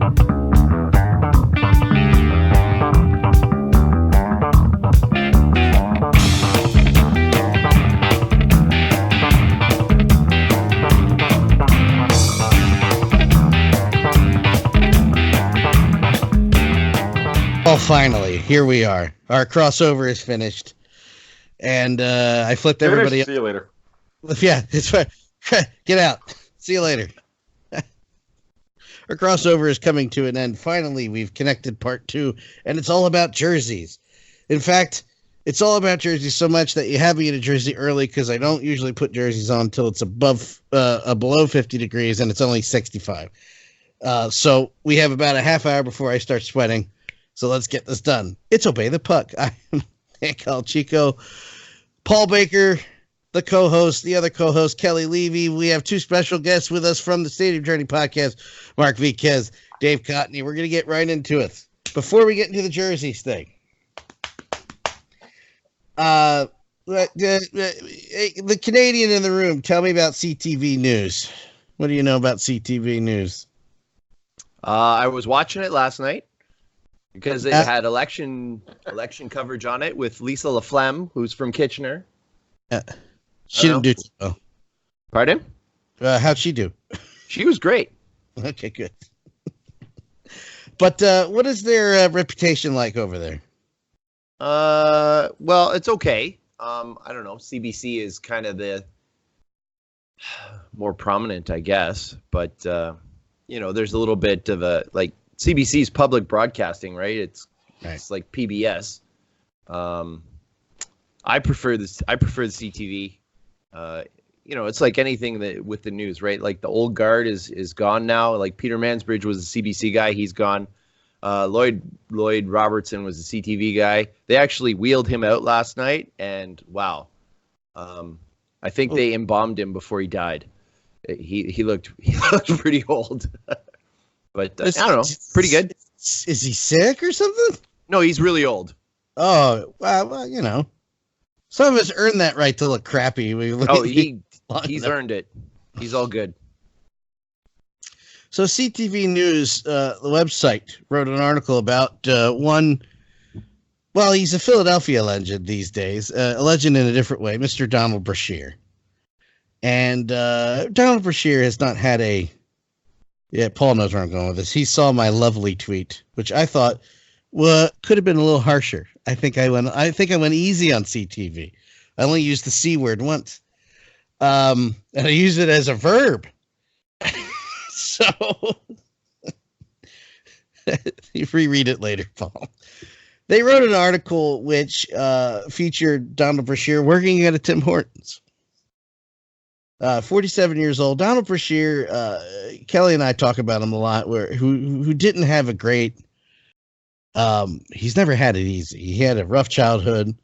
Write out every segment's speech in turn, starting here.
Well, finally, here we are. Our crossover is finished, and I flipped everybody. See you later. Yeah, it's fine. Get out. See you later. Our crossover is coming to an end. Finally, we've connected part 2, and it's all about jerseys. In fact, it's all about jerseys so much that you have me in a jersey early because I don't usually put jerseys on until it's below 50 degrees and it's only 65. So we have about a half hour before I start sweating. So let's get this done. It's Obey the Puck. I'm Hank Chico, Paul Baker, the co-host, the other co-host, Kelly Levy. We have 2 special guests with us from the Stadium Journey podcast, Mark Viquez, Dave Cotney. We're going to get right into it. Before we get into the jerseys thing, the Canadian in the room, tell me about CTV News. What do you know about CTV News? I was watching it last night because it had election coverage on it with Lisa Laflamme, who's from Kitchener. She didn't do too well. Pardon? How'd she do? She was great. Okay, good. But what is their reputation like over there? Well, it's okay. I don't know. CBC is kind of the more prominent, I guess. But, there's a little bit of a, like, CBC's public broadcasting, right? It's like PBS. I prefer the CTV. It's like anything that with the news, right? Like the old guard is gone now. Like Peter Mansbridge was a CBC guy, he's gone. Lloyd Robertson was a CTV guy. They actually wheeled him out last night, and wow, I think they embalmed him before he died. He looked pretty old. But I don't know, pretty good. Is he sick or something? No, he's really old. Oh, well, some of us earn that right to look crappy. He's earned it. He's all good. So CTV News, the website, wrote an article about one. Well, he's a Philadelphia legend these days, a legend in a different way, Mr. Donald Brashear. And Donald Brashear has not had a. Yeah, Paul knows where I'm going with this. He saw my lovely tweet, which I thought could have been a little harsher. I think I went easy on CTV. I only used the C word once. And I used it as a verb. So you reread it later, Paul. They wrote an article which featured Donald Brashear working at a Tim Hortons. 47 years old. Donald Brashear, Kelly and I talk about him a lot, who didn't have a great, he's never had it easy. He had a rough childhood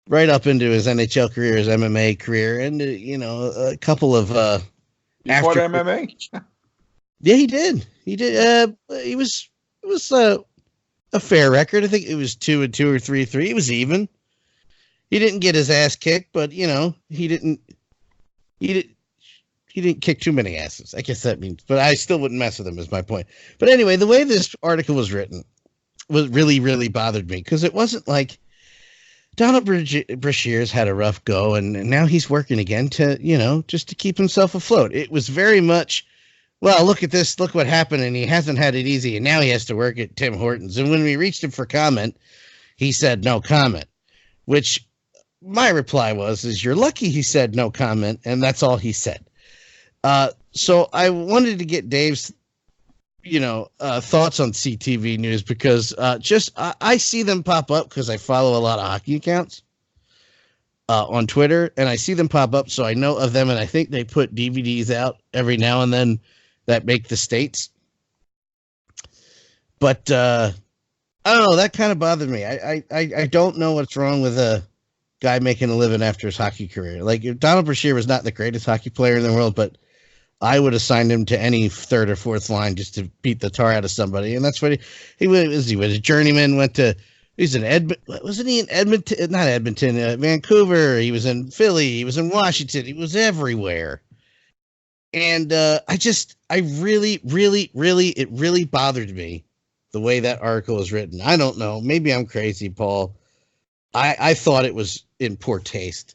right up into his NHL career, his MMA career, and, a couple of, you fought MMA? Yeah, he did. It was a fair record. I think it was 2-2 or 3-3. It was even. He didn't get his ass kicked, but, he didn't kick too many asses. I guess that means, but I still wouldn't mess with him is my point. But anyway, the way this article was written was really, really bothered me because it wasn't like Donald Brashear's had a rough go and now he's working again to, just to keep himself afloat. It was very much, well, look at this, look what happened. And he hasn't had it easy. And now he has to work at Tim Hortons. And when we reached him for comment, he said no comment, which my reply is you're lucky he said no comment, and that's all he said. So I wanted to get Dave's, thoughts on CTV News because I see them pop up because I follow a lot of hockey accounts on Twitter, and I see them pop up, so I know of them, and I think they put DVDs out every now and then that make the States. But I don't know, that kind of bothered me. I don't know what's wrong with a guy making a living after his hockey career. Like, if Donald Brashear was not the greatest hockey player in the world, but I would assign him to any third or fourth line just to beat the tar out of somebody. And that's what he was a journeyman, wasn't he in Edmonton? Not Edmonton, Vancouver. He was in Philly. He was in Washington. He was everywhere. And I really, really, really, it really bothered me the way that article was written. I don't know. Maybe I'm crazy, Paul. I thought it was in poor taste.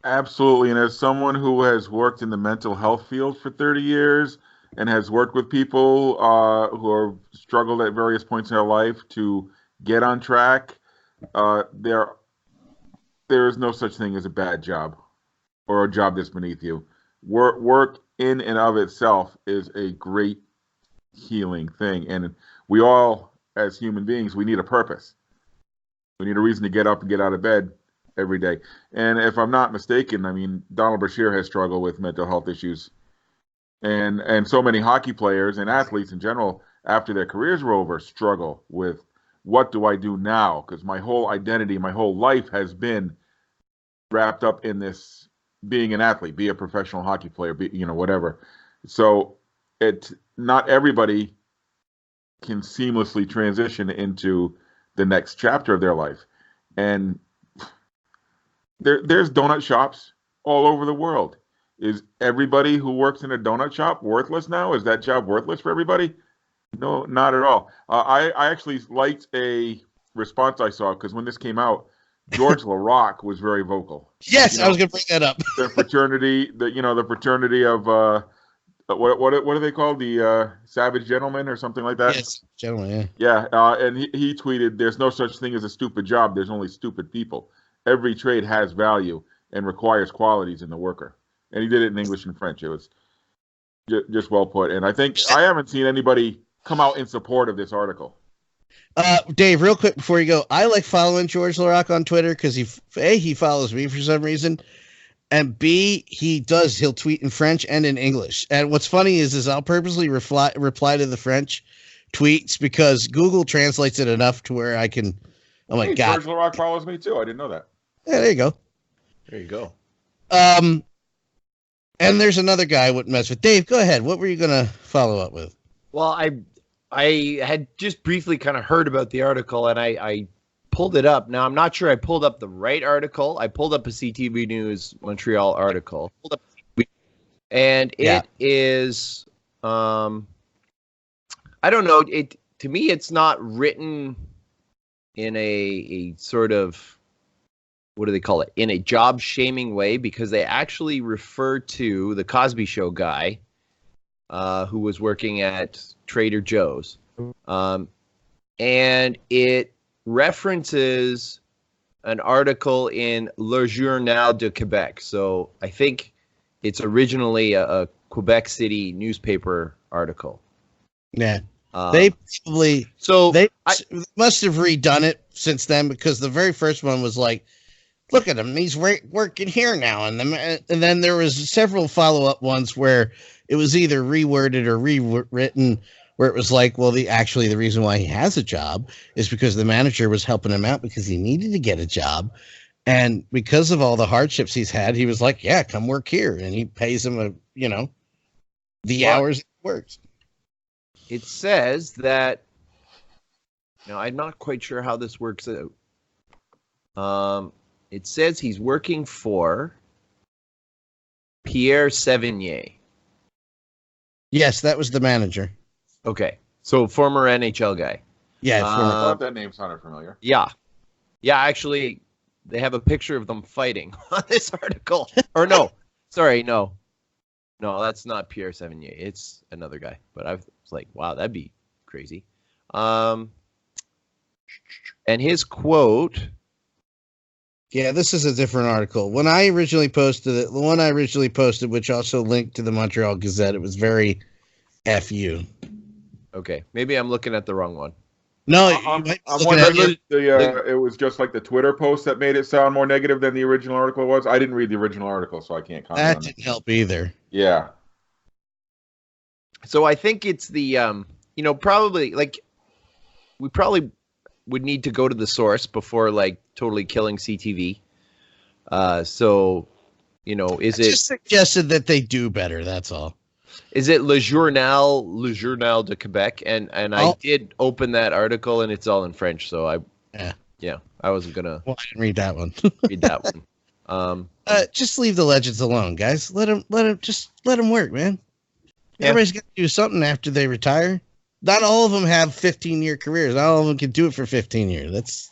Absolutely. And as someone who has worked in the mental health field for 30 years and has worked with people who have struggled at various points in their life to get on track, there is no such thing as a bad job or a job that's beneath you. Work in and of itself is a great healing thing. And we all, as human beings, we need a purpose. We need a reason to get up and get out of bed every day. And if I'm not mistaken, I mean, Donald Brashear has struggled with mental health issues. And so many hockey players and athletes in general, after their careers were over, struggle with, what do I do now? Because my whole identity, my whole life has been wrapped up in this being an athlete, be a professional hockey player, be, whatever. So not everybody can seamlessly transition into the next chapter of their life. And there's donut shops all over the world. Is everybody who works in a donut shop worthless now? Is that job worthless for everybody? No, not at all. I actually liked a response I saw, because when this came out, George LaRock was very vocal. Yes, I was going to bring that up. The fraternity, the fraternity of what are they called? The Savage Gentlemen or something like that? Yes, gentlemen, yeah. Yeah, and he tweeted, "There's no such thing as a stupid job. There's only stupid people. Every trade has value and requires qualities in the worker." And he did it in English and French. It was just well put. And I think I haven't seen anybody come out in support of this article. Dave, real quick before you go, I like following George LaRock on Twitter because he follows me for some reason, and B, he'll tweet in French and in English. And what's funny is I'll purposely reply to the French tweets because Google translates it enough to where I can. Oh my God, George LaRock follows me too. I didn't know that. Yeah, there you go. There you go. And there's another guy I wouldn't mess with. Dave, go ahead. What were you gonna follow up with? Well, I had just briefly kind of heard about the article, and I pulled it up. Now, I'm not sure I pulled up the right article. I pulled up a CTV News Montreal article. And it is, I don't know. To me, it's not written in a sort of, what do they call it? In a job shaming way, because they actually refer to the Cosby Show guy who was working at Trader Joe's. And it references an article in Le Journal de Québec. So I think it's originally a Quebec City newspaper article. Yeah. They probably they must have redone it since then, because the very first one was like, look at him, he's working here now. And then there was several follow-up ones where it was either reworded or rewritten, where it was like, well, the reason why he has a job is because the manager was helping him out because he needed to get a job. And because of all the hardships he's had, he was like, yeah, come work here. And he pays him hours it works. It says that, I'm not quite sure how this works out. It says he's working for Pierre Sevigny. Yes, that was the manager. Okay, so former NHL guy. Yeah, I thought that name sounded familiar. Yeah, actually, they have a picture of them fighting on this article. Or no, that's not Pierre Sevigny. It's another guy. But I was like, wow, that'd be crazy. And his quote. Yeah, this is a different article. When I originally posted it, the one I originally posted, which also linked to the Montreal Gazette, it was very FU. Okay, maybe I'm looking at the wrong one. No, I'm wondering if it was just like the Twitter post that made it sound more negative than the original article was. I didn't read the original article, so I can't comment on it. That didn't help either. Yeah. So I think it's the, probably, we probably would need to go to the source before, totally killing CTV. Is it... just suggested that they do better, that's all. Is it Le Journal de Québec? And I did open that article, and it's all in French, so I wasn't gonna. Well, I didn't read that one. Read that one. Just leave the legends alone, guys. Let them work, man. Yeah. Everybody's got to do something after they retire. Not all of them have 15-year careers. Not all of them can do it for 15 years.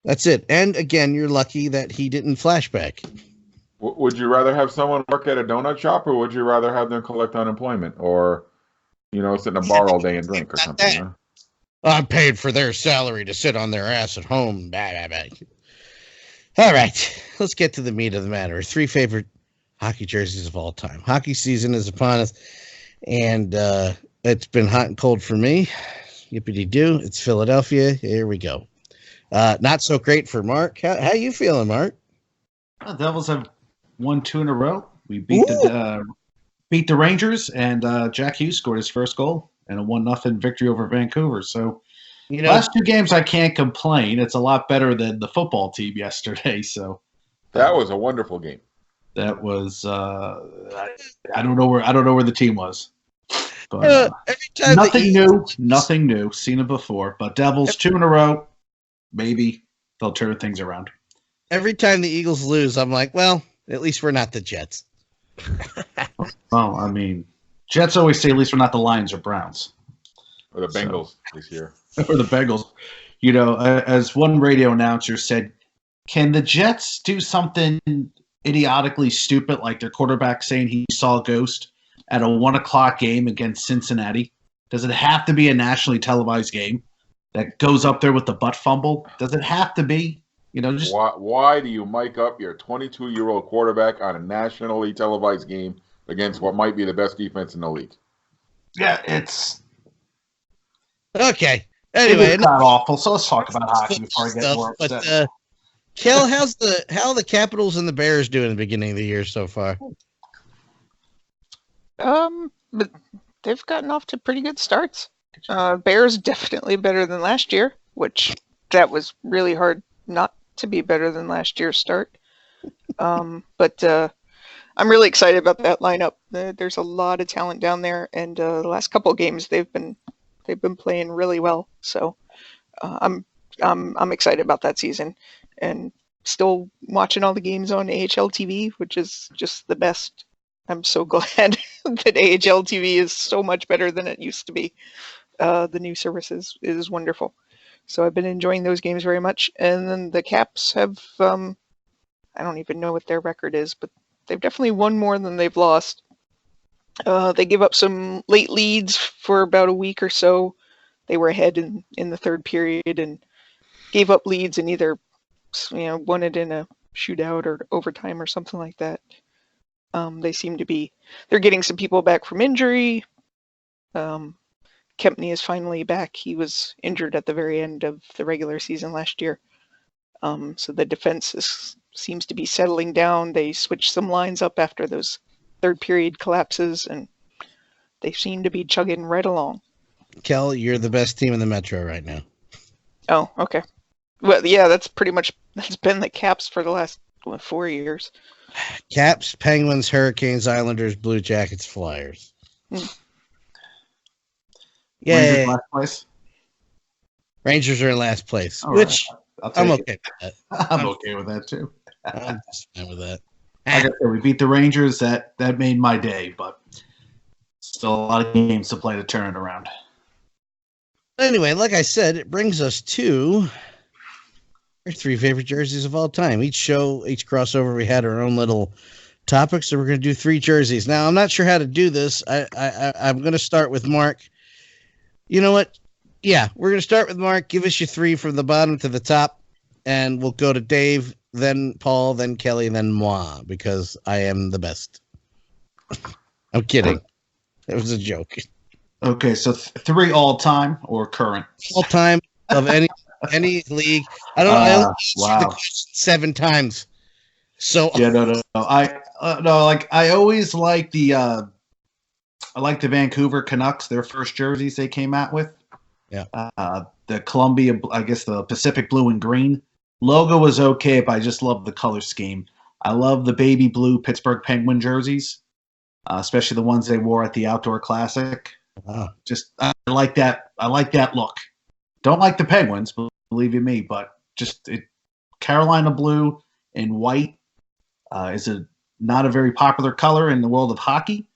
That's it. And again, you're lucky that he didn't flashback. Would you rather have someone work at a donut shop, or would you rather have them collect unemployment, or sit in a bar all day and drink or something? Huh? I'm paid for their salary to sit on their ass at home. Blah, blah, blah. All right, let's get to the meat of the matter. 3 favorite hockey jerseys of all time. Hockey season is upon us, and it's been hot and cold for me. Yippity-doo. It's Philadelphia. Here we go. Not so great for Mark. How you feeling, Mark? The Devils have won 2 in a row. We beat the Rangers, and Jack Hughes scored his first goal and a 1-0 victory over Vancouver. So, last 2 games I can't complain. It's a lot better than the football team yesterday. So that was a wonderful game. That was I don't know where the team was. But nothing new. Seen it before. But Devils 2 in a row. Maybe they'll turn things around. Every time the Eagles lose, I'm like, well, at least we're not the Jets. Well, I mean, Jets always say at least we're not the Lions or Browns. Or the Bengals this year. Or the Bengals. As one radio announcer said, can the Jets do something idiotically stupid like their quarterback saying he saw a ghost at a 1:00 game against Cincinnati? Does it have to be a nationally televised game that goes up there with the butt fumble? Does it have to be? Why do you mic up your 22-year-old quarterback on a nationally televised game against what might be the best defense in the league? Yeah, it's okay. Anyway, it's not awful. So let's talk about hockey before I get more upset. But Kel, how the Capitals and the Bears doing at the beginning of the year so far? But they've gotten off to pretty good starts. Bears definitely better than last year, which that was really hard not to be better than last year's start. But I'm really excited about that lineup. There's a lot of talent down there, and the last couple of games they've been playing really well. So I'm excited about that season, and still watching all the games on AHL TV, which is just the best. I'm so glad that AHL TV is so much better than it used to be. The new service is wonderful. So I've been enjoying those games very much. And then the Caps have, I don't even know what their record is, but they've definitely won more than they've lost. They give up some late leads for about a week or so. They were ahead in the third period and gave up leads and either won it in a shootout or overtime or something like that. They seem to be, they're getting some people back from injury. Kempney is finally back. He was injured at the very end of the regular season last year. So the defense seems to be settling down. They switched some lines up after those third period collapses, and they seem to be chugging right along. Kel, you're the best team in the Metro right now. Oh, okay. Well, yeah, that's been the Caps for the last 4 years. Caps, Penguins, Hurricanes, Islanders, Blue Jackets, Flyers. Rangers last place. Rangers are in last place, All which right. I'm okay with that. I'm okay with that too. I'm just fine with that. Like I said, we beat the Rangers. That made my day, but still a lot of games to play to turn it around. Anyway, like I said, it brings us to our 3 favorite jerseys of all time. Each crossover, we had our own little topic, so we're going to do 3 jerseys. Now, I'm not sure how to do this. I'm going to start with Mark. You know what? Yeah, we're going to start with Mark. Give us your 3 from the bottom to the top, and we'll go to Dave, then Paul, then Kelly, then moi, because I am the best. I'm kidding. It was a joke. Okay, so 3 all-time or current? All-time of any league. I don't know. I only answered the Wow. question 7 times. So Yeah, no. I always like the Vancouver Canucks, their first jerseys they came out with. Yeah. The Columbia, I guess the Pacific blue and green logo was okay, but I just love the color scheme. I love the baby blue Pittsburgh Penguin jerseys, especially the ones they wore at the Outdoor Classic. Wow. Just I like that. I like that look. Don't like the Penguins, believe you me, but just Carolina blue and white is not a very popular color in the world of hockey.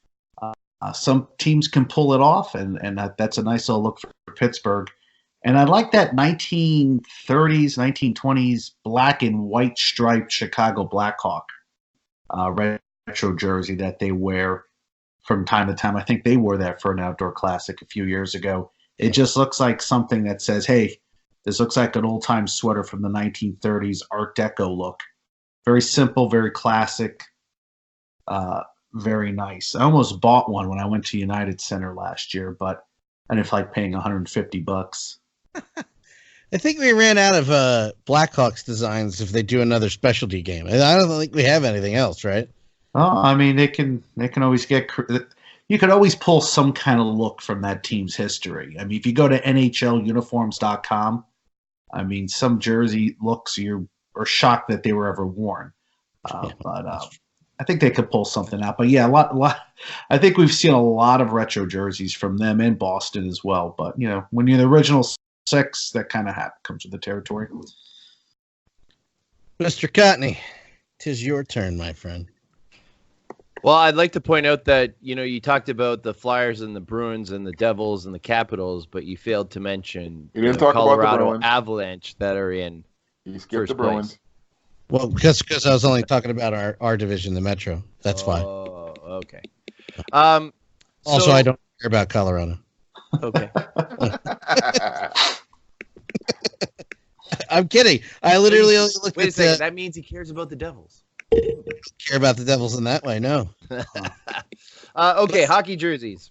Some teams can pull it off, and that's a nice little look for Pittsburgh. And I like that 1930s, 1920s black and white striped Chicago Blackhawk retro jersey that they wear from time to time. I think they wore that for an outdoor classic a few years ago. It just looks like something that says, hey, this looks like an old-time sweater from the 1930s Art Deco look. Very simple, very classic, very nice. I almost bought one when I went to United Center last year, but I didn't feel like paying $150. I think we ran out of Blackhawks designs if they do another specialty game. I don't think we have anything else, right? Well, I mean, they can always get. You could always pull some kind of look from that team's history. I mean, if you go to NHLuniforms.com, I mean, some jersey looks you are shocked that they were ever worn. But I think they could pull something out. But yeah, a lot. I think we've seen a lot of retro jerseys from them and Boston as well. But you know, when you're the original six, that kind of comes with the territory. Mr. Cotney, 'tis your turn, my friend. Well, I'd like to point out that, you talked about the Flyers and the Bruins and the Devils and the Capitals, but you failed to mention You didn't talk about the Colorado Bruins. Avalanche that are in You skipped first the Bruins. place. Well, because I was only talking about our division, the Metro. That's fine. Oh, okay. Also, I don't care about Colorado. Okay. I'm kidding. I literally only looked Wait a at second. the That means he cares about the Devils. care about the Devils in that way. No. Okay, hockey jerseys.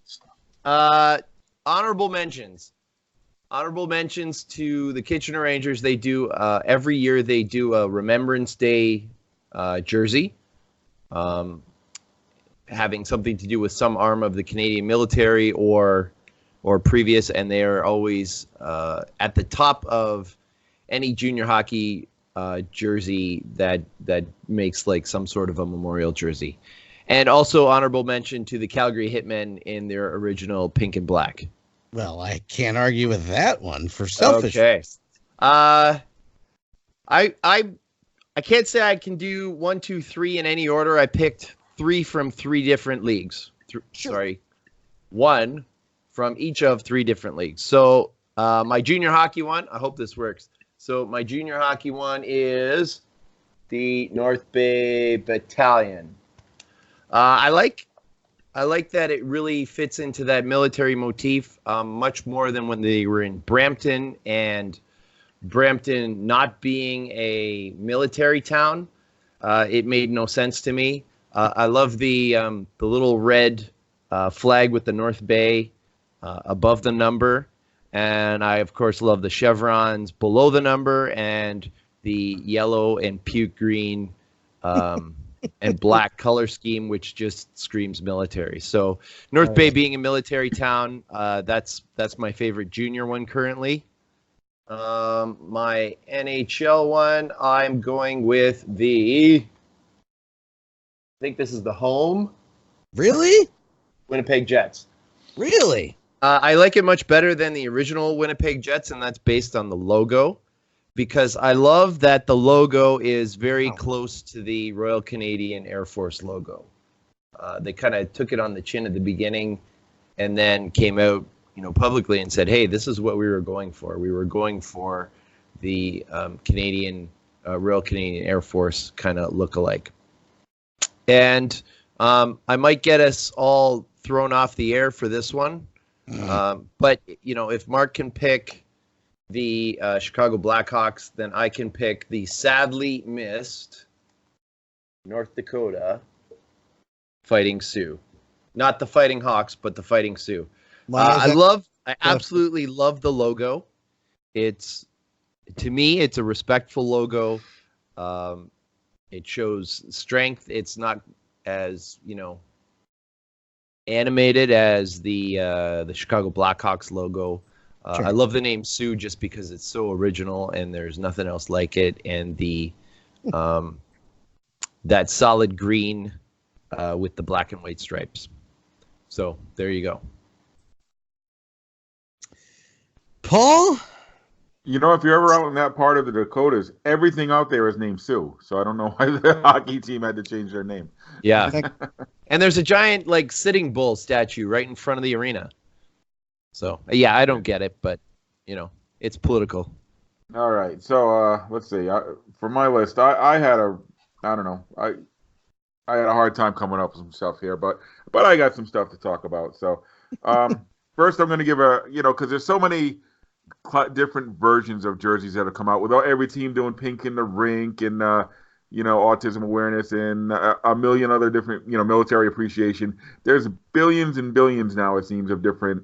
Honorable mentions. Honorable mentions to the Kitchener Rangers. They do every year. They do a Remembrance Day jersey, having something to do with some arm of the Canadian military or previous, and they are always at the top of any junior hockey jersey that makes like some sort of a memorial jersey. And also honorable mention to the Calgary Hitmen in their original pink and black. Well, I can't argue with that one for selfish. Okay. I can't say I can do 1, 2, 3 in any order. I picked 3 from 3 different leagues. Sorry, 1 from each of 3 different leagues. So my junior hockey one, I hope this works. So my junior hockey one is the North Bay Battalion. I like that it really fits into that military motif much more than when they were in Brampton, and Brampton not being a military town, it made no sense to me. I love the little red flag with the North Bay above the number, and I of course love the chevrons below the number and the yellow and puke green and black color scheme, which just screams military. So North Bay being a military town, that's my favorite junior one currently. My NHL one, I'm going with I think this is the home Really? Winnipeg Jets. Really? I like it much better than the original Winnipeg Jets, and that's based on the logo, because I love that the logo is very close to the Royal Canadian Air Force logo. They kind of took it on the chin at the beginning and then came out, publicly and said, hey, this is what we were going for. We were going for the Canadian, Royal Canadian Air Force kind of look-alike. And I might get us all thrown off the air for this one. But, if Mark can pick the Chicago Blackhawks, then I can pick the sadly missed North Dakota Fighting Sioux. Not the Fighting Hawks, but the Fighting Sioux. I absolutely love the logo. To me, it's a respectful logo. It shows strength. It's not as, animated as the Chicago Blackhawks logo. Sure. I love the name Sioux just because it's so original and there's nothing else like it. And the that solid green with the black and white stripes. So there you go. Paul, You know, if you're ever out in that part of the Dakotas, everything out there is named Sioux. So I don't know why the hockey team had to change their name. Yeah. think- And there's a giant like Sitting Bull statue right in front of the arena. So yeah, I don't get it, but you know, it's political. All right. So let's see. For my list, I had I don't know. I had a hard time coming up with some stuff here, but I got some stuff to talk about. So first, I'm going to give because there's so many different versions of jerseys that have come out with every team doing pink in the rink and autism awareness and a million other different military appreciation. There's billions and billions now, it seems, of different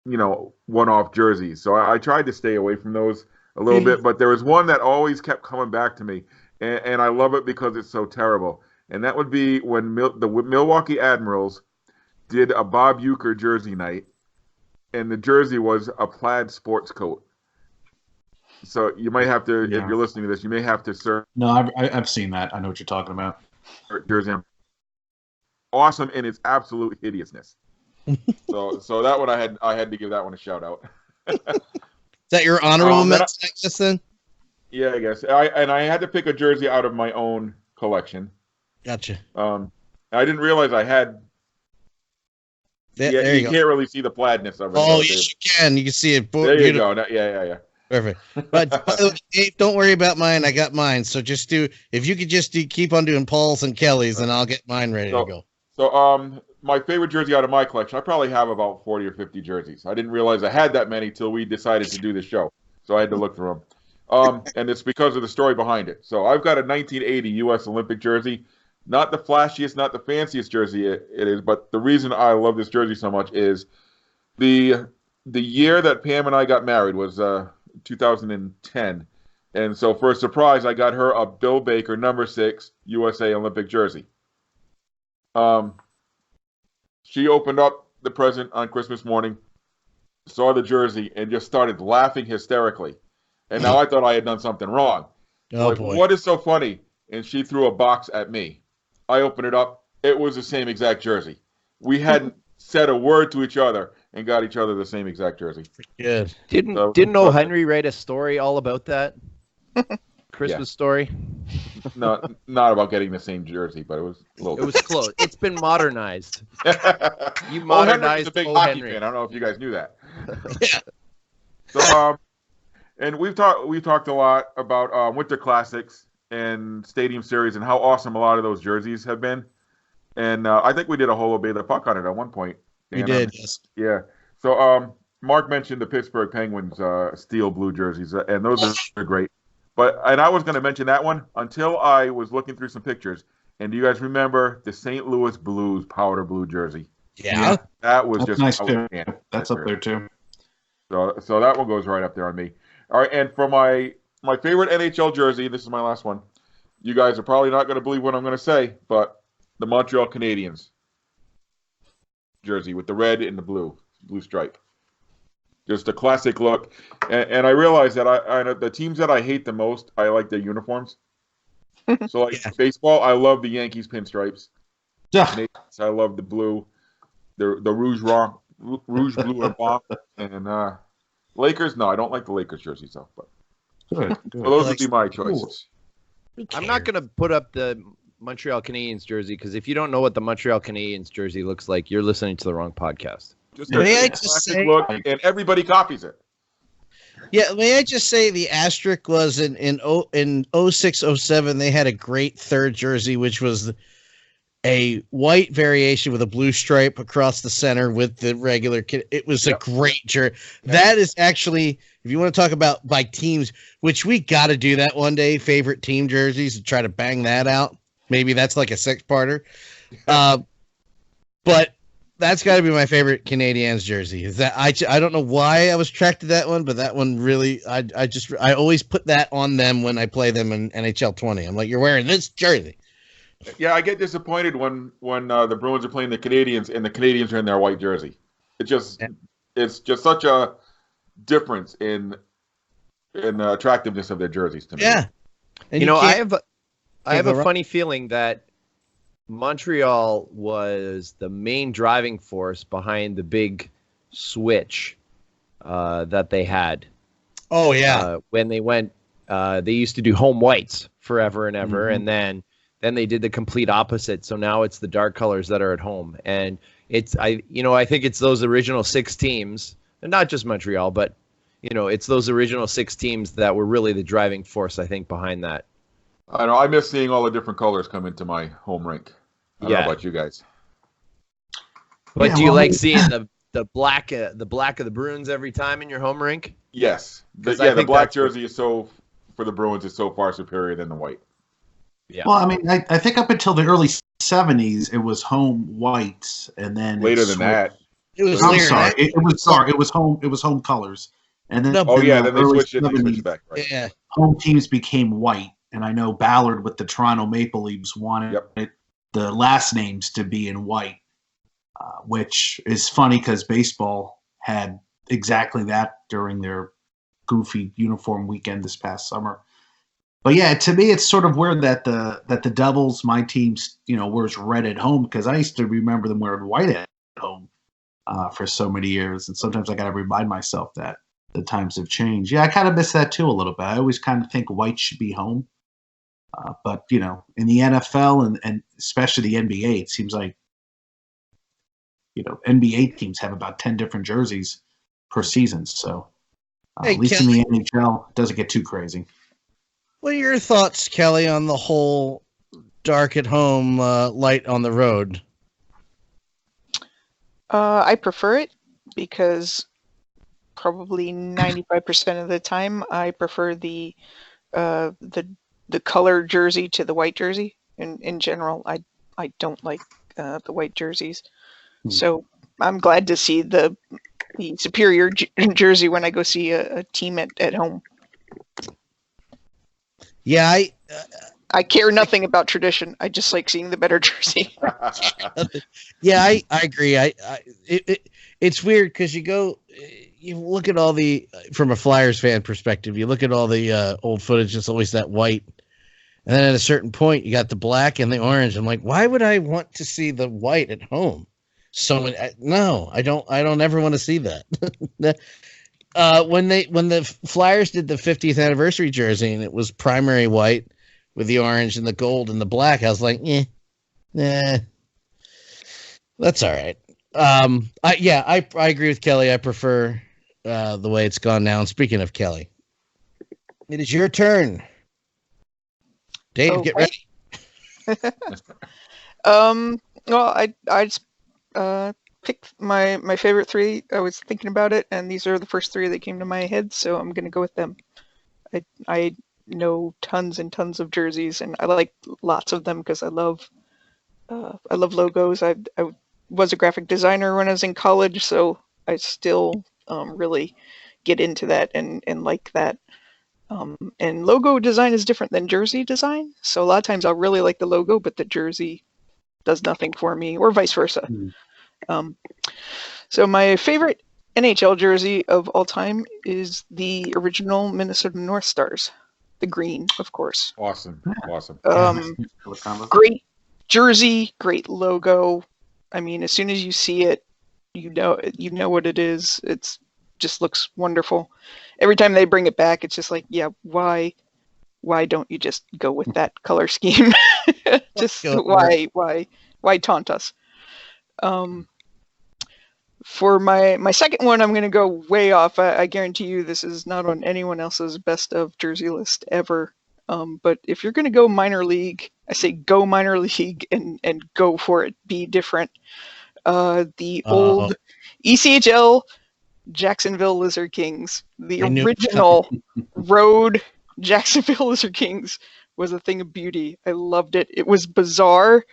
one-off jerseys. So I tried to stay away from those a little bit, but there was one that always kept coming back to me, and I love it because it's so terrible. And that would be when the Milwaukee Admirals did a Bob Uecker jersey night, and the jersey was a plaid sports coat. So you might have to, if you're listening to this, you may have to search. No, I've seen that. I know what you're talking about. Jersey. Awesome in its absolute hideousness. so that one I had to give that one a shout out. Is that your honorable mention then? Yeah, I guess. I had to pick a jersey out of my own collection. Gotcha. I didn't realize I had. There you can't really see the plaidness of it. Oh, yes, you can. You can see it. There you go. Yeah. Perfect. But by the way, Dave, don't worry about mine. I got mine. So if you could just keep on doing Paul's and Kelly's, and I'll get mine ready to go. So, my favorite jersey out of my collection, I probably have about 40 or 50 jerseys. I didn't realize I had that many till we decided to do the show. So I had to look through them. And it's because of the story behind it. So I've got a 1980 U.S. Olympic jersey. Not the flashiest, not the fanciest jersey it is, but the reason I love this jersey so much is the year that Pam and I got married was 2010. And so for a surprise, I got her a Bill Baker number 6 USA Olympic jersey. She opened up the present on Christmas morning, saw the jersey, and just started laughing hysterically. And now I thought I had done something wrong. Oh, boy. What is so funny? And she threw a box at me. I opened it up. It was the same exact jersey. We hadn't said a word to each other and got each other the same exact jersey. Good. Didn't O. Henry write a story all about that? Christmas story? No, not about getting the same jersey, but it was a little. It was close. It's been modernized. You Henry's modernized a big O. hockey Henry. fan. I don't know if you guys knew that. Yeah. So, and we've talked a lot about Winter Classics and Stadium Series and how awesome a lot of those jerseys have been. And I think we did a whole Obey the Puck on it at one point. We did, yes. Yeah. So Mark mentioned the Pittsburgh Penguins steel blue jerseys, and those are great. And I was going to mention that one until I was looking through some pictures. And do you guys remember the St. Louis Blues powder blue jersey? Yeah. That was That's just nice too. outstanding. That's up there too. So that one goes right up there on me. All right, and for my favorite NHL jersey, this is my last one. You guys are probably not going to believe what I'm going to say, but the Montreal Canadiens jersey with the red and the blue stripe. Just a classic look. And I realize that I the teams that I hate the most, I like their uniforms. So like baseball, I love the Yankees pinstripes. Yeah. I love the blue, the rouge blue and blanc. And Lakers, no, I don't like the Lakers jerseys though. But Good. so those would be my choices. I'm not going to put up the Montreal Canadiens jersey because if you don't know what the Montreal Canadiens jersey looks like, you're listening to the wrong podcast. Just May I a just classic say- look, and everybody copies it. Yeah, may I just say the asterisk was in 06, 07, they had a great third jersey, which was a white variation with a blue stripe across the center with the regular kit. It was a great jersey. That is actually, if you want to talk about by teams, which we got to do that one day, favorite team jerseys, and try to bang that out. Maybe that's like a 6-parter. But that's got to be my favorite Canadiens jersey. Is that I don't know why I was attracted to that one, but that one really I always put that on them when I play them in NHL 20. I'm like, you're wearing this jersey. Yeah, I get disappointed when the Bruins are playing the Canadiens and the Canadiens are in their white jersey. It's just such a difference in the attractiveness of their jerseys to me. Yeah, and I have go a wrong. funny feeling that Montreal was the main driving force behind the big switch that they had. Oh yeah. When they went, they used to do home whites forever and ever, Mhm. and then they did the complete opposite. So now it's the dark colors that are at home, and I think it's those original 6 teams, and not just Montreal, but it's those original 6 teams that were really the driving force, I think, behind that. I know. I miss seeing all the different colors come into my home rink. I don't know about you guys. But Yeah, do you well, like seeing the black of the Bruins every time in your home rink? Yes. I The think black that's jersey is for the Bruins is so far superior than the white. Yeah. Well, I mean, I think up until the early '70s, it was home whites, and then Later than that. It was I'm later sorry, than it was home colors, and then No, Oh in yeah, the then they early switched it. They switched 70s, it back. that. Right. Yeah. home teams became white, and I know Ballard with the Toronto Maple Leafs wanted Yep. the last names to be in white, which is funny because baseball had exactly that during their goofy uniform weekend this past summer. But yeah, to me, it's sort of weird that the Devils, my teams, wears red at home, because I used to remember them wearing white at home for so many years, and sometimes I got to remind myself that the times have changed. Yeah, I kind of miss that too a little bit. I always kind of think white should be home, but in the NFL and especially the NBA, it seems like NBA teams have about 10 different jerseys per season. So Hey, at least Kelly. in the NHL, it doesn't get too crazy. What are your thoughts, Kelly, on the whole dark at home, light on the road? I prefer it because probably 95% of the time I prefer the color jersey to the white jersey. In general, I don't like the white jerseys. So I'm glad to see the superior jersey when I go see a team at home. Yeah, I care nothing about tradition. I just like seeing the better jersey. I agree. It's weird because you look at all from a Flyers fan perspective, you look at all the old footage. It's always that white, and then at a certain point, you got the black and the orange. I'm like, why would I want to see the white at home? So no, I don't ever want to see that. When the Flyers did the 50th anniversary jersey and it was primary white with the orange and the gold and the black, I was like, that's all right. I agree with Kelly. I prefer the way it's gone now. And speaking of Kelly, it is your turn. Dave, Okay. get ready. Well, I just picked my favorite 3. I was thinking about it, and these are the first 3 that came to my head, so I'm gonna go with them. I know tons and tons of jerseys, and I like lots of them because I love logos. I was a graphic designer when I was in college, so I still really get into that and like that. And logo design is different than jersey design, so a lot of times I'll really like the logo, but the jersey does nothing for me, or vice versa. So my favorite NHL jersey of all time is the original Minnesota North Stars, the green, of course. Awesome. Great jersey, great logo. I mean, as soon as you see it, you know what it is. It's just looks wonderful. Every time they bring it back, it's just like, yeah, why don't you just go with that color scheme? Just why taunt us? For my second one, I'm going to go way off. I guarantee you this is not on anyone else's best of jersey list ever. But if you're going to go minor league, I say go minor league and go for it. Be different. The old ECHL Jacksonville Lizard Kings, the original road Jacksonville Lizard Kings, was a thing of beauty. I loved it. It was bizarre.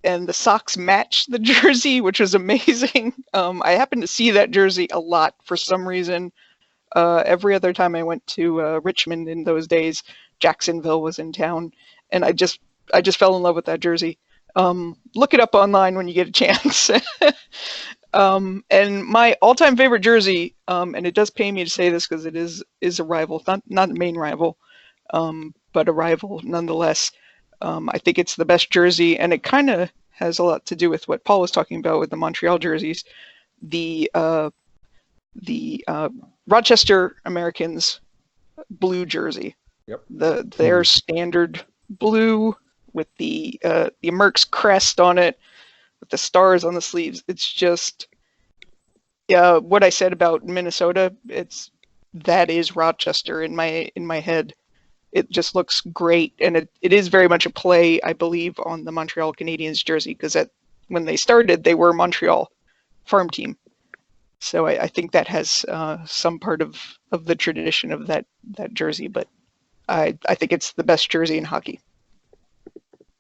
And the socks matched the jersey, which was amazing. I happened to see that jersey a lot for some reason. Every other time I went to Richmond in those days, Jacksonville was in town, and I just fell in love with that jersey. Look it up online when you get a chance. And my all-time favorite jersey, and it does pay me to say this because it is a rival, not a main rival, but a rival nonetheless. I think it's the best jersey, and it kind of has a lot to do with what Paul was talking about with the Montreal jerseys. The Rochester Americans blue jersey. Yep. Their standard blue with the Merck's crest on it, with the stars on the sleeves. It's just what I said about Minnesota. That is Rochester in my head. It just looks great, and it is very much a play, I believe, on the Montreal Canadiens jersey, because when they started, they were Montreal farm team. So I think that has some part of the tradition of that jersey, but I think it's the best jersey in hockey.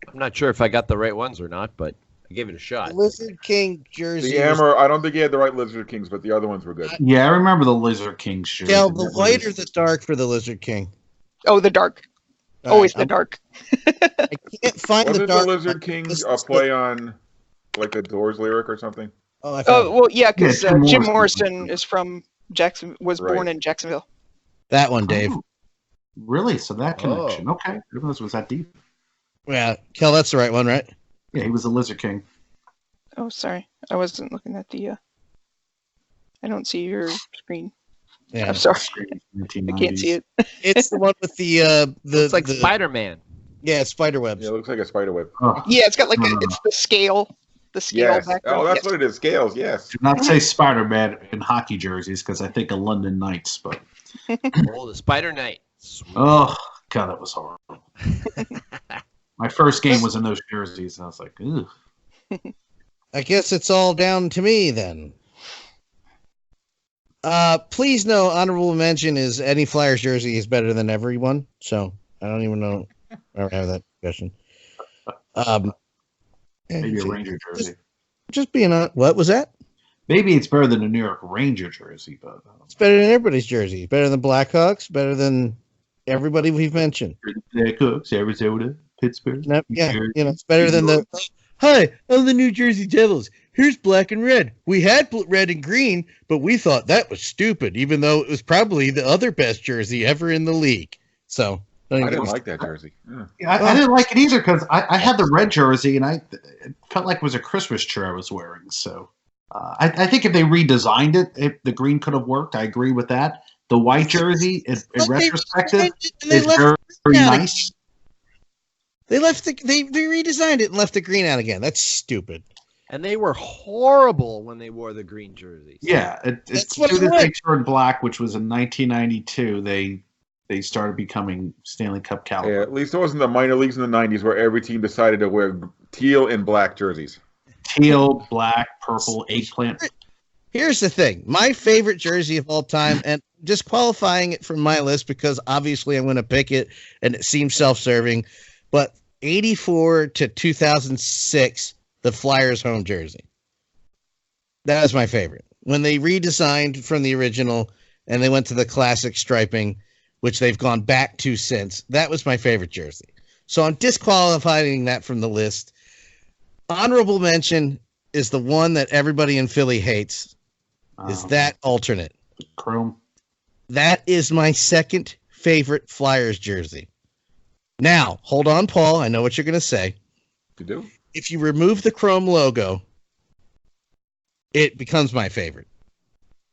I'm not sure if I got the right ones or not, but I gave it a shot. Lizard King jersey. The Amber, I don't think he had the right Lizard Kings, but the other ones were good. Yeah, I remember the Lizard King shirt. Yeah, the white or the dark for the Lizard King? Oh, the dark. Always the dark. I can't find Wasn't the dark. the Lizard Kings a play on like a Doors lyric or something? Oh, I found it. Well, yeah, because Jim Jim Morrison. Morrison is from Jackson. Was born in Jacksonville. That one, Dave. Oh, really? So that connection. Okay. I didn't realize it was that deep. Yeah, Kel, that's the right one, right? Yeah, he was a Lizard King. Oh, sorry, I wasn't looking at the. I don't see your screen. Yeah, I'm sorry, 1990s. I can't see it. it's the one with the It's like the, Spider-Man. Yeah, spider webs. Yeah, it looks like a spider web. Oh, Yeah, it's got like it's the scale Yes. background. Oh, that's Yes. what it is. Scales. Yes. do not say Spider-Man in hockey jerseys because I think of London Knights, but Oh, the Spider Knight. Sweet. oh god, that was horrible. My first game was in those jerseys, and I was like, ugh. I guess it's all down to me then. Please know, honorable mention is any Flyers jersey is better than everyone. So I don't even know. I don't have that discussion. Maybe a Ranger jersey. Just being on. What was that? Maybe it's better than a New York Ranger jersey, but It's better than everybody's jersey. Better than Blackhawks. Better than everybody we've mentioned. Cooks, Arizona, Pittsburgh. Yeah, it's better than the. Hi, I'm the New Jersey Devils. Here's black and red. We had red and green, but we thought that was stupid, even though it was probably the other best jersey ever in the league. So I didn't like that jersey. Yeah. I didn't like it either because I had the red jersey and it felt like it was a Christmas tree I was wearing. So I think if they redesigned it, the green could have worked. I agree with that. The white jersey, in retrospective, is very nice. They redesigned it and left the green out again. That's stupid. And they were horrible when they wore the green jerseys. Yeah, That's what as soon I as they like. turned black, which was in 1992, they started becoming Stanley Cup Yeah, caliber. at least it wasn't the minor leagues in the 90s where every team decided to wear teal and black jerseys. Teal, black, purple, eggplant. Here's the thing. My favorite jersey of all time, and disqualifying it from my list because obviously I'm going to pick it and it seems self-serving, but 84 to 2006, the Flyers home jersey. That was my favorite. When they redesigned from the original and they went to the classic striping, which they've gone back to since, that was my favorite jersey. So I'm disqualifying that from the list. Honorable mention is the one that everybody in Philly hates. Is that alternate? Chrome? That is my second favorite Flyers jersey. Now, hold on, Paul. I know what you're going to say. You do? If you remove the Chrome logo, it becomes my favorite.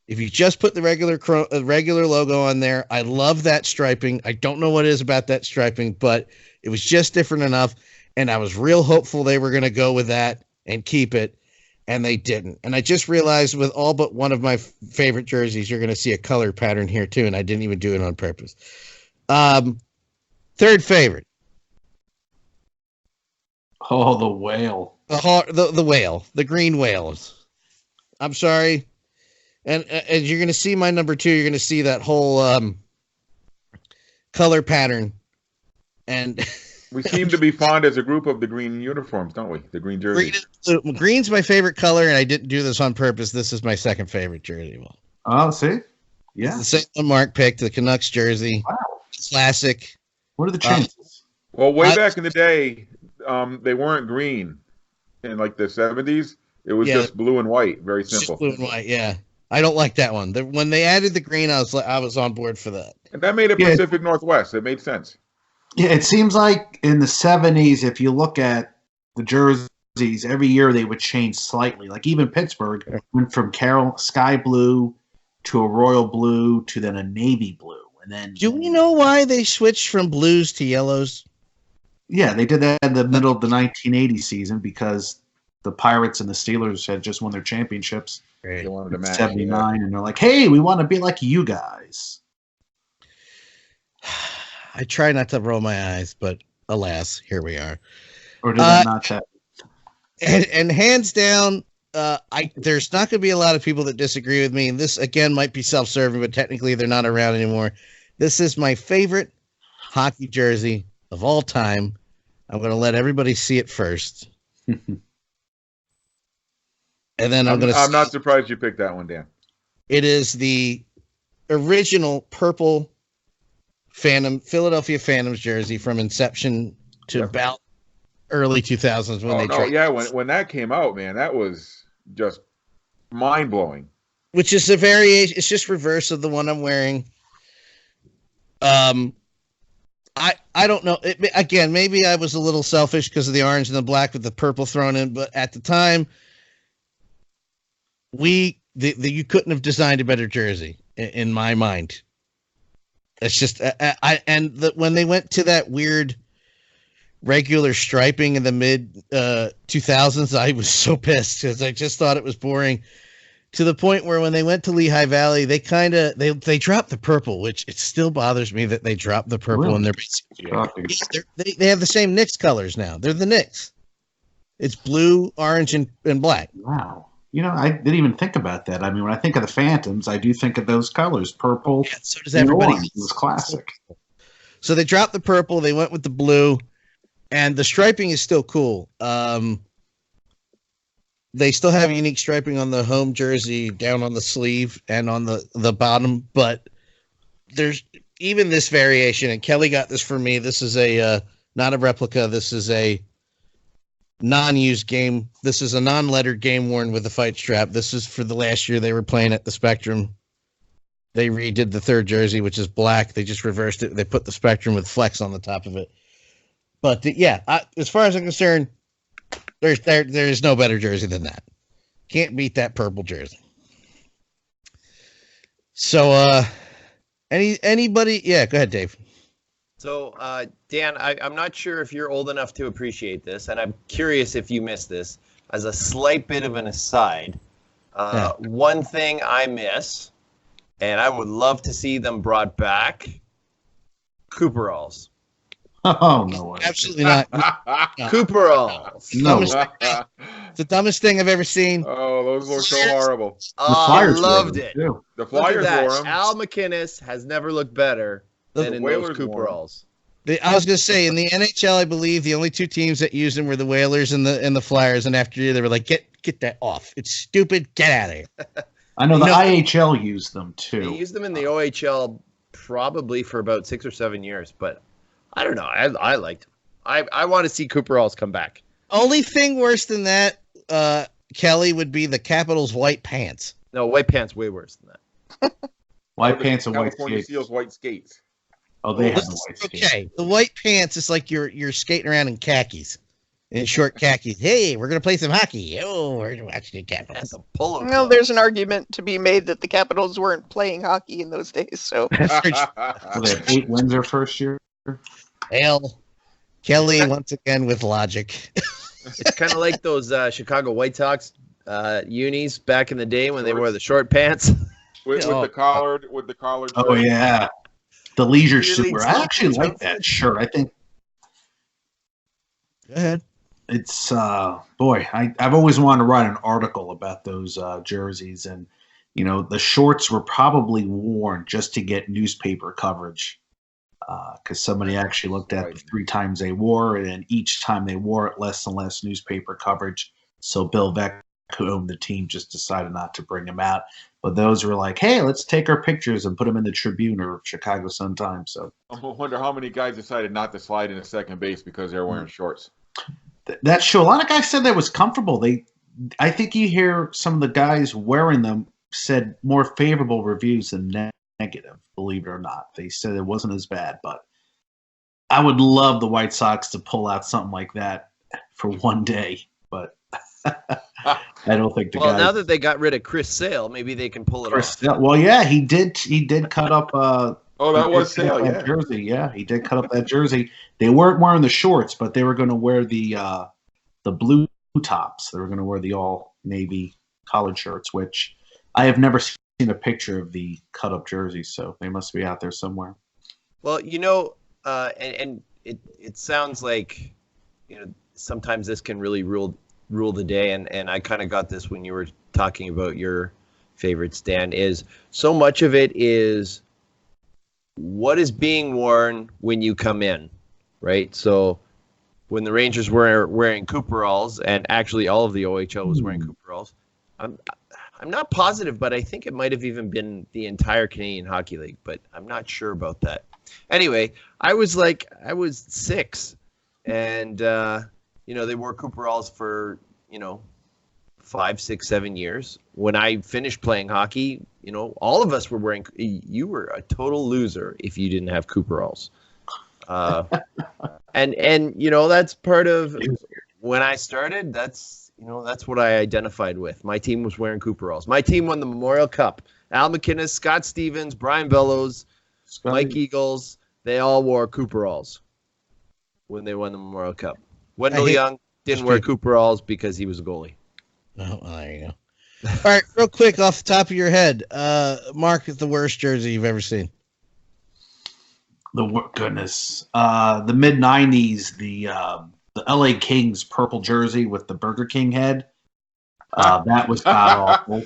If you just put the regular logo on there, I love that striping. I don't know what it is about that striping, but it was just different enough, and I was real hopeful they were going to go with that and keep it, and they didn't. And I just realized with all but one of my favorite jerseys, you're going to see a color pattern here too, and I didn't even do it on purpose. Third favorite. Oh, the whale. The whale, the green whales. I'm sorry. And as you're going to see my number 2, you're going to see that whole color pattern. And We seem to be fond as a group of the green uniforms, don't we? The green jerseys. green's my favorite color, and I didn't do this on purpose. This is my second favorite jersey. Well, Oh, see? Yeah. it's the same one Mark picked, the Canucks jersey. Wow. Classic. What are the chances? Well, way I- back in the day, they weren't green. In like the 70s, it was Yeah. just blue and white. Very It's just simple. blue and white, yeah. I don't like that one. When they added the green, I was on board for that. And that made it Yeah. Pacific Northwest. It made sense. Yeah, it seems like in the 70s, if you look at the jerseys, every year they would change slightly. Like even Pittsburgh went from sky blue to a royal blue to then a navy blue, and then Do we know why they switched from blues to yellows? yeah, they did that in the middle of the 1980 season because the Pirates and the Steelers had just won their championships They wanted to in match. '79, and they're like, "Hey, we want to be like you guys." I try not to roll my eyes, but alas, here we are. Or did that not happen? And hands down, there's not going to be a lot of people that disagree with me. And this again might be self-serving, but technically they're not around anymore. This is my favorite hockey jersey of all time. I'm going to let everybody see it first, and then I'm not surprised you picked that one, Dan. It is the original purple Philadelphia Phantoms jersey from inception to about early 2000s when that came out, man, that was just mind-blowing. Which is a variation. It's just reverse of the one I'm wearing. I don't know. Again, maybe I was a little selfish because of the orange and the black with the purple thrown in, but at the time, you couldn't have designed a better jersey in my mind. It's just when they went to that weird regular striping in the mid 2000s, I was so pissed because I just thought it was boring. To the point where when they went to Lehigh Valley, they they dropped the purple, which it still bothers me that they dropped the purple. Really? And they have the same Knicks colors now. They're the Knicks. It's blue, orange, and black. Wow. You know, I didn't even think about that. I mean, when I think of the Phantoms, I do think of those colors, purple. Yeah, so does everybody. It was classic. So they dropped the purple. They went with the blue, and the striping is still cool. They still have unique striping on the home jersey down on the sleeve and on the bottom, but there's even this variation, and Kelly got this for me. This is a not a replica. This is a non-used game. This is a non-lettered game worn with a fight strap. This is for the last year they were playing at the Spectrum. They redid the third jersey, which is black. They just reversed it. They put the Spectrum with flex on the top of it. But as far as I'm concerned, there's no better jersey than that. Can't beat that purple jersey. So, anybody? Yeah, go ahead, Dave. So, Dan, I'm not sure if you're old enough to appreciate this, and I'm curious if you missed this. As a slight bit of an aside, one thing I miss, and I would love to see them brought back, Cooperalls. Oh, no way. Absolutely not. Cooperalls. No. It's the dumbest thing I've ever seen. Oh, those look so horrible. I loved it. Too. The Look at Flyers that. wore them. Al McInnes has never looked better than in those Whalers wore 'em. Cooperalls. I was going to say, in the NHL, I believe the only two teams that used them were the Whalers and the Flyers. And after they were like, get that off. It's stupid. Get out of here. I know the IHL used them too. They used them in the OHL probably for about 6 or 7 years, but I don't know. I liked them. I want to see Cooperalls come back. Only thing worse than that, Kelly, would be the Capitals' white pants. No, white pants way worse than that. White pants and white California skates. Seals white skates. Oh, they have the white skates. Okay, the white pants is like you're skating around in khakis, in short khakis. Hey, we're gonna play some hockey. Oh, we're watching the Capitals. That's a polo. Well, there's an argument to be made that the Capitals weren't playing hockey in those days. So So they had 8 wins their first year. Hell, Kelly once again with logic. It's kind of like those Chicago White Sox unis back in the day when they wore the short pants. with Oh. the collared Oh shirt. yeah, the leisure Really suit. I tough. actually like that shirt. I think Go ahead. it's boy. I've always wanted to write an article about those jerseys, and you know the shorts were probably worn just to get newspaper coverage. Because somebody actually looked at the 3 times they wore it, and each time they wore it, less and less newspaper coverage. So Bill Veeck, who owned the team, just decided not to bring them out. But those were like, hey, let's take our pictures and put them in the Tribune or Chicago Sun-Times. So I wonder how many guys decided not to slide into second base because they're wearing shorts. that's true. A lot of guys said that was comfortable. I think you hear some of the guys wearing them said more favorable reviews than negative, believe it or not. They said it wasn't as bad, but I would love the White Sox to pull out something like that for one day. But I don't think the Well, guy. now that they got rid of Chris Sale, maybe they can pull it off. Well, yeah, he did. He did cut up. Oh, that he was did cut Sale, up that yeah. jersey. Yeah, he did cut up that jersey. They weren't wearing the shorts, but they were going to wear the blue tops. They were going to wear the all navy collared shirts, which I have never seen a picture of the cut up jerseys. So they must be out there somewhere. Well, and it sounds like, sometimes this can really rule the day, and I kind of got this when you were talking about your favorite stand. Is so much of it is what is being worn when you come in, right? So when the Rangers were wearing Cooperalls, and actually all of the OHL was wearing Cooperalls, I'm not positive, but I think it might have even been the entire Canadian Hockey League, but I'm not sure about that. Anyway, I was 6, and they wore Cooperalls for 5, 6, 7 years. When I finished playing hockey, all of us were wearing. You were a total loser if you didn't have Cooperalls. And that's part of when I started. That's what I identified with. My team was wearing Cooperalls. My team won the Memorial Cup. Al McInnes, Scott Stevens, Brian Bellows, Mike Eagles, they all wore Cooperalls when they won the Memorial Cup. Wendell Young didn't wear Cooperalls because he was a goalie. Oh, well, there you go. All right, real quick off the top of your head, Mark, is the worst jersey you've ever seen? The mid '90s, the LA Kings purple jersey with the Burger King head. That was god awful.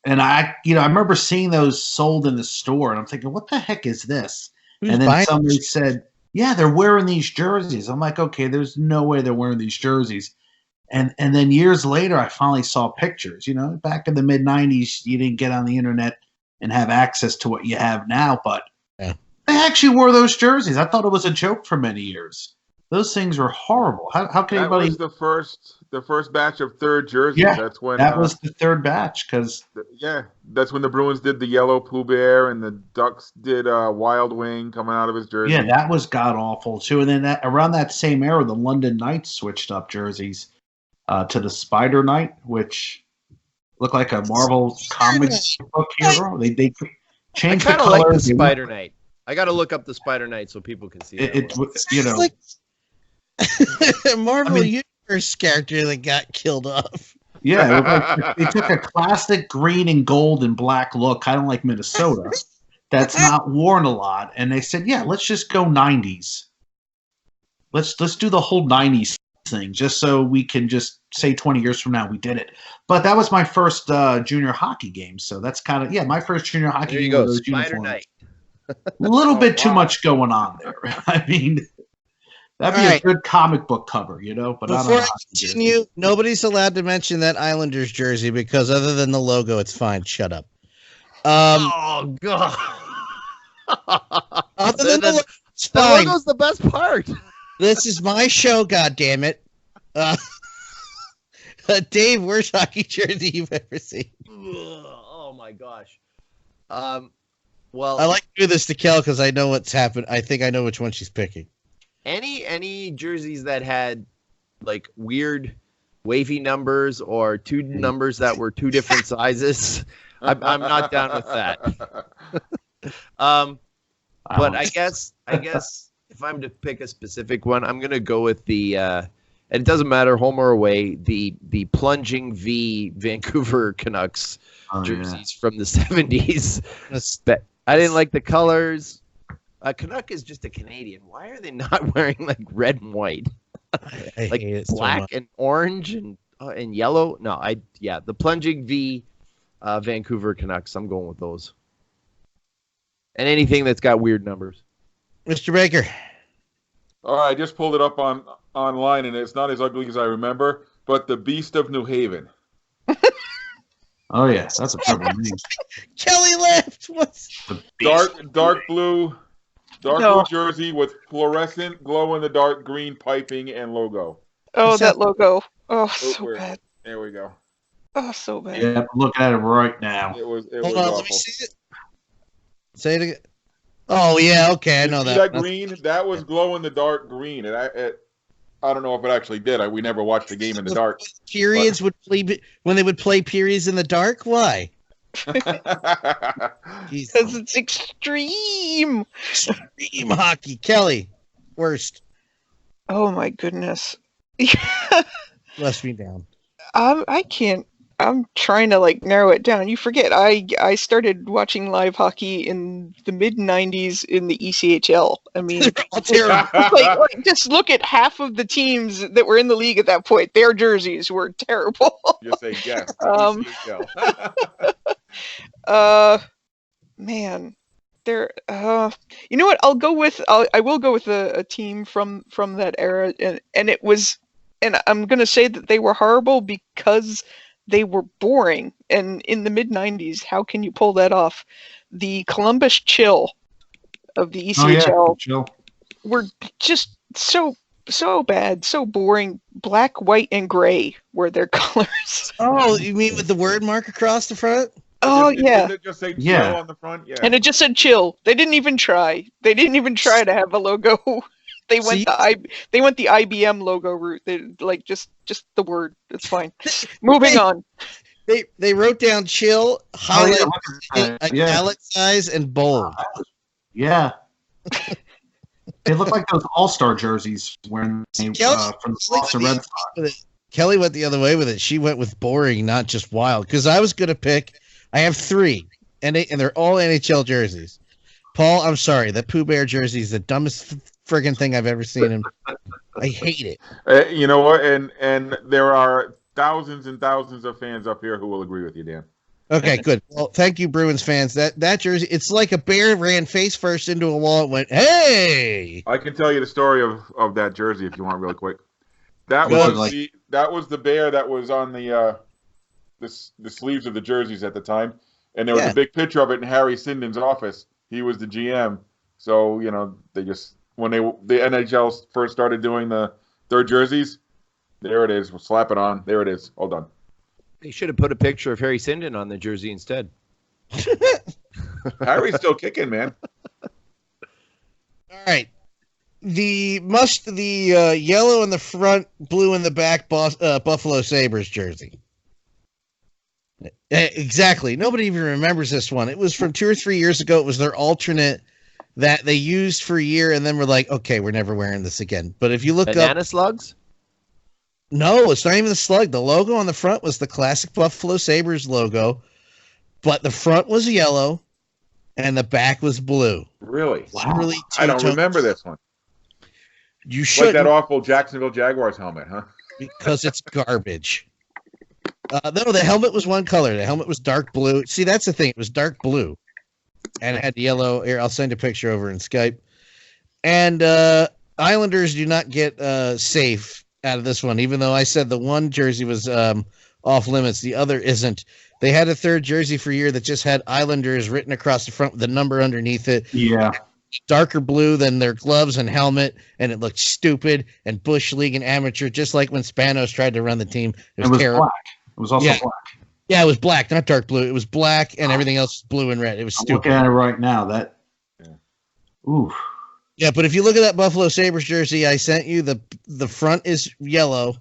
And I remember seeing those sold in the store, and I'm thinking, what the heck is this? And then somebody said, yeah, they're wearing these jerseys. I'm like, okay, there's no way they're wearing these jerseys. And then years later, I finally saw pictures. Back in the mid '90s, you didn't get on the internet and have access to what you have now, but they actually wore those jerseys. I thought it was a joke for many years. Those things were horrible. How can anybody? That was the first batch of third jerseys. Yeah, that's when that was the third batch that's when the Bruins did the yellow Pooh Bear and the Ducks did Wild Wing coming out of his jersey. Yeah, that was god awful too. And then around that same era, the London Knights switched up jerseys to the Spider Knight, which looked like a Marvel comic book hero. They changed the colors. I kind of like the Spider Knight. I got to look up the Spider Knight so people can see it. It's like Marvel Universe character that got killed off. Yeah, they took a classic green and gold and black look, kind of like Minnesota, that's not worn a lot, and they said, yeah, let's just go 90s. Let's do the whole 90s thing, just so we can just say 20 years from now we did it. But that was my first junior hockey game, so that's kind of my first junior hockey game. There you go, Spider Knight. A little bit too much going on there. I mean, that'd be a good comic book cover, But before I continue, nobody's allowed to mention that Islanders jersey because other than the logo, it's fine. Shut up. Oh God! Other than the logo's the best part. This is my show. God damn it, Dave. Worst hockey jersey you've ever seen? Oh my gosh. Well, I like to do this to Kel because I know what's happened. I think I know which one she's picking. Any jerseys that had like weird wavy numbers or two numbers that were two different sizes, I'm not down with that. But I guess if I'm to pick a specific one, I'm gonna go with the and it doesn't matter home or away, the plunging V Vancouver Canucks jerseys from the 70s. I didn't like the colors. Canuck is just a Canadian. Why are they not wearing like red and white? I like hate it black so and orange and yellow? No, the plunging V Vancouver Canucks. I'm going with those. And anything that's got weird numbers. Mr. Baker. All right, I just pulled it up online, and it's not as ugly as I remember, but the Beast of New Haven. Oh yes, that's a purple name. Kelly left. What's dark blue jersey with fluorescent glow-in-the-dark green piping and logo. Oh, that logo. Oh, so bad. There we go. Oh, so bad. Yeah, look at it right now. It was Hold on, awful. let me see it. Say it again. Oh yeah, okay, I know that. That green, that was glow-in-the-dark green, and I I don't know if it actually did. We never watched the game in the dark. Periods would play when they would play periods in the dark. Why? Jeez. Because it's extreme. Extreme hockey. Kelly, worst. Oh my goodness. Let me down. I can't. I'm trying to like narrow it down. You forget, I started watching live hockey in the mid '90s in the ECHL. I mean, All terrible. like just look at half of the teams that were in the league at that point. Their jerseys were terrible. You say yes. Man, there. You know what? I will go with a team from that era, and it was, and I'm gonna say that they were horrible because they were boring. And in the mid '90s, how can you pull that off? The Columbus Chill of the ECHL Chill. were just so bad, so boring. Black, white, and gray were their colors. Oh, you mean with the word mark across the front? Oh yeah. Did it just say chill Yeah. on the front? Yeah. And it just said chill. They didn't even try. They didn't even try to have a logo. They So went they went the IBM logo route. They like just the word. It's fine. Moving on. They wrote down chill, highlight, Yeah. italicize, and bold. Yeah. They look like those All-Star jerseys wearing from the Boston Red Sox. Kelly went the other way with it. She went with boring, not just wild. Because I was going to pick. I have 3, and they're all NHL jerseys. Paul, I'm sorry. That Pooh Bear jersey is the dumbest friggin' thing I've ever seen. And I hate it. You know what? And there are thousands and thousands of fans up here who will agree with you, Dan. Okay, good. Well, thank you, Bruins fans. That jersey, it's like a bear ran face first into a wall and went, hey! I can tell you the story of that jersey if you want, really quick. That Good. was the bear that was on the sleeves of the jerseys at the time, and there was a big picture of it in Harry Sinden's office. He was the GM, so you know they just when the NHL first started doing their jerseys, there it is. We'll slap it on. There it is. All done. They should have put a picture of Harry Sinden on the jersey instead. Harry's still kicking, man. All right. The yellow in the front, blue in the back, Buffalo Sabres jersey. Exactly. Nobody even remembers this one. It was from 2 or 3 years ago. It was their alternate that they used for a year, and then we're like, okay, we're never wearing this again. But if you look Banana slugs? No, it's not even the slug. The logo on the front was the classic Buffalo Sabres logo, but the front was yellow, and the back was blue. Really? Literally I don't two-tone. remember this one. You Like should that awful Jacksonville Jaguars helmet, huh? because it's garbage. No, the helmet was one color. The helmet was dark blue. See, that's the thing. It was dark blue, and it had yellow. Here, I'll send a picture over in Skype. And Islanders do not get safe out of this one, even though I said the one jersey was off limits. The other isn't. They had a third jersey for a year that just had Islanders written across the front with the number underneath it. Yeah. Darker blue than their gloves and helmet, and it looked stupid and bush league and amateur, just like when Spanos tried to run the team. It was terrible. black. It was also Yeah. black. Yeah, it was black, not dark blue. It was black, and everything else was blue and red. It was I'm stupid. looking at it right now. Ooh. Yeah, but if you look at that Buffalo Sabres jersey I sent you, the front is yellow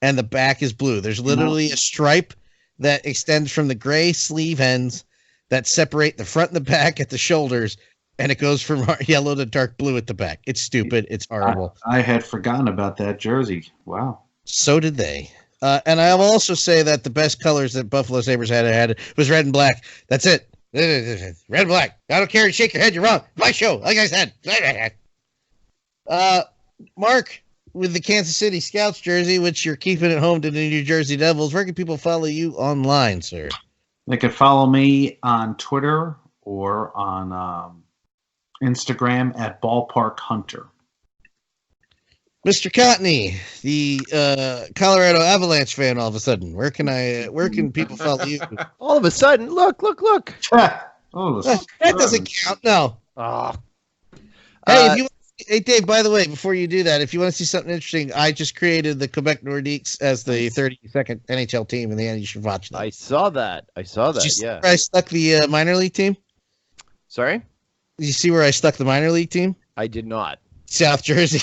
and the back is blue. There's literally a stripe that extends from the gray sleeve ends that separate the front and the back at the shoulders, and it goes from yellow to dark blue at the back. It's stupid. It's horrible. I had forgotten about that jersey. Wow. So did they. And I'll also say that the best colors that Buffalo Sabres had was red and black. That's it. Red and black. I don't care. Shake your head. You're wrong. My show. Like I said. Mark, with the Kansas City Scouts jersey, which you're keeping at home to the New Jersey Devils, where can people follow you online, sir? They can follow me on Twitter or on Instagram at Ballpark Hunter. Mr. Cotney, the Colorado Avalanche fan, all of a sudden. Where can people follow you? All of a sudden, look. Oh, That doesn't count. No. Oh. Hey, Dave, by the way, before you do that, if you want to see something interesting, I just created the Quebec Nordiques as the 32nd NHL team, and you should watch that. I saw that. Did you see Yeah. where I stuck the minor league team? Sorry? Did you see where I stuck the minor league team? I did not. South Jersey.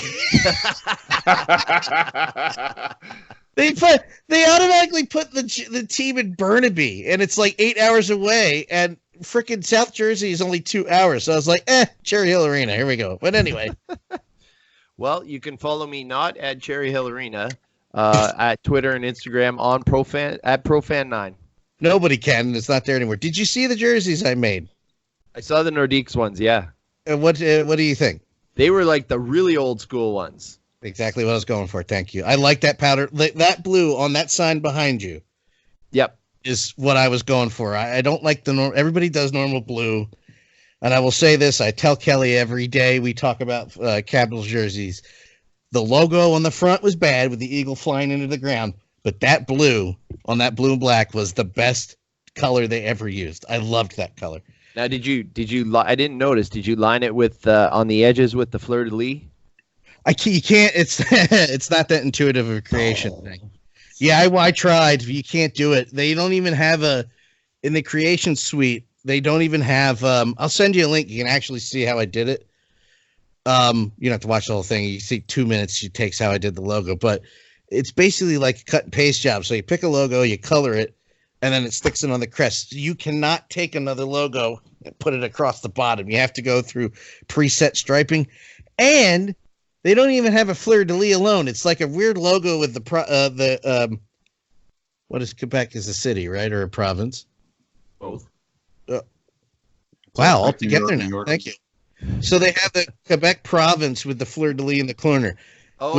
They automatically put the team in Burnaby, and it's like 8 hours away, and freaking South Jersey is only 2 hours. So I was like, Cherry Hill Arena, here we go. But anyway. Well, you can follow me not at Cherry Hill Arena, at Twitter and Instagram on Profan9. Nobody can. It's not there anymore. Did you see the jerseys I made? I saw the Nordiques ones, yeah. And what do you think? They were like the really old school ones. Exactly what I was going for. Thank you. I like that powder. That blue on that sign behind you. Yep. Is what I was going for. I don't like everybody does normal blue. And I will say this. I tell Kelly every day we talk about Capitals jerseys. The logo on the front was bad with the eagle flying into the ground. But that blue on that blue and black was the best color they ever used. I loved that color. Now, did you? I didn't notice. Did you line it with on the edges with the fleur de lis? You can't. It's it's not that intuitive of a creation thing. Yeah, I tried. You can't do it. They don't even have in the creation suite. They don't even have. I'll send you a link. You can actually see how I did it. You don't have to watch the whole thing. You see 2 minutes. She takes how I did the logo, but it's basically like a cut and paste job. So you pick a logo, you color it, and then it sticks it on the crest. You cannot take another logo and put it across the bottom. You have to go through preset striping, and they don't even have a fleur de lis alone. It's like a weird logo with what is Quebec is a city, right, or a province? Both. Wow, all together now. Thank you. So they have the Quebec province with the fleur de lis in the corner. Oh,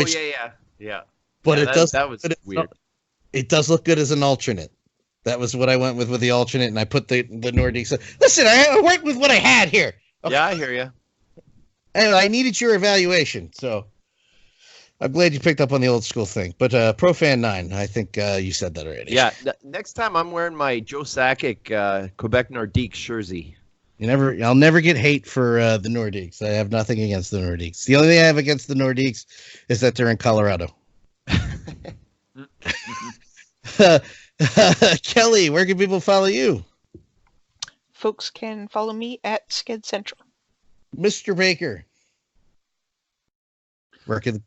yeah. But yeah, it does. That was weird. It does look good as an alternate. That was what I went with the alternate, and I put the Nordiques. Listen, I worked with what I had here. Okay. Yeah, I hear you. Anyway, I needed your evaluation, so I'm glad you picked up on the old school thing. But Profan9, I think you said that already. Yeah, next time I'm wearing my Joe Sakic Quebec Nordiques jersey. I'll never get hate for the Nordiques. I have nothing against the Nordiques. The only thing I have against the Nordiques is that they're in Colorado. Kelly, where can people follow you? Folks can follow me at Sked Central. Mr. Baker, where can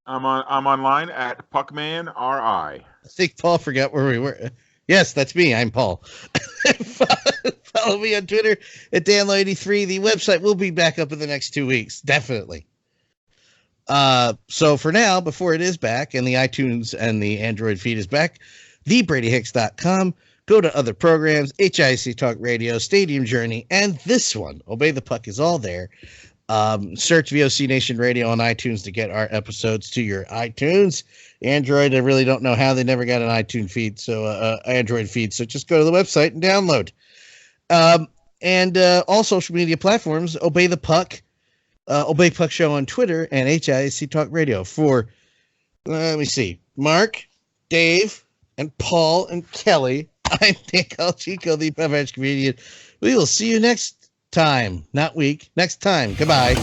I'm online at Puckman RI. I think Paul forgot where we were. Yes, that's me. I'm Paul. Follow me on Twitter at DanLo83. The website will be back up in the next 2 weeks, definitely. So for now, before it is back and the iTunes and the Android feed is back, thebradyhicks.com. Go to other programs, HIC Talk Radio, Stadium Journey, and this one, Obey the Puck, is all there. Search VOC Nation Radio on iTunes to get our episodes to your iTunes. Android, I really don't know how. They never got an iTunes feed, so Android feed. So just go to the website and download. And all social media platforms, Obey the Puck, Obey Puck Show on Twitter, and HIC Talk Radio. For, let me see, Mark, Dave, and Paul, and Kelly, I'm Nick Alchico, the Beverage Comedian. We will see you next time. Not week. Next time. Goodbye.